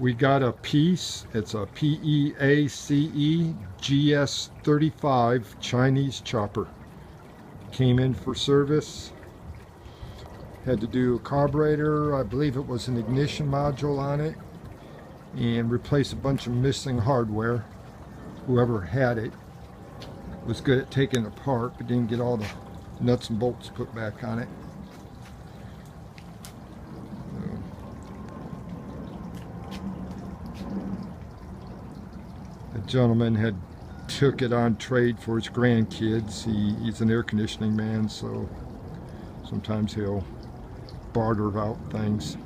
We got a piece. It's a PEACE GS35 Chinese chopper. Came in for service. Had to do a carburetor, I believe it was an ignition module on it, and replace a bunch of missing hardware. Whoever had it was good at taking it apart, but didn't get all the nuts and bolts put back on it. The gentleman had took it on trade for his grandkids. He's an air conditioning man, so sometimes he'll barter out things.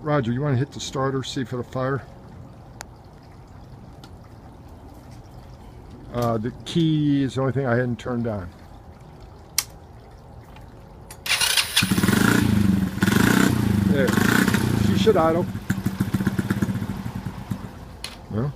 Roger, you want to hit the starter, see if it'll fire? The key is the only thing I hadn't turned on. There. She should idle. Well.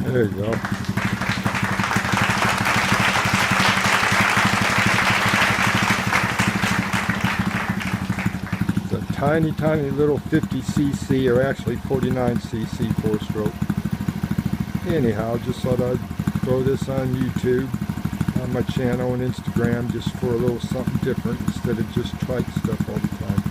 There you go. It's a tiny, tiny little 50cc, or actually 49cc 4-stroke. Anyhow, just thought I'd throw this on YouTube, on my channel and Instagram, just for a little something different instead of just trite stuff all the time.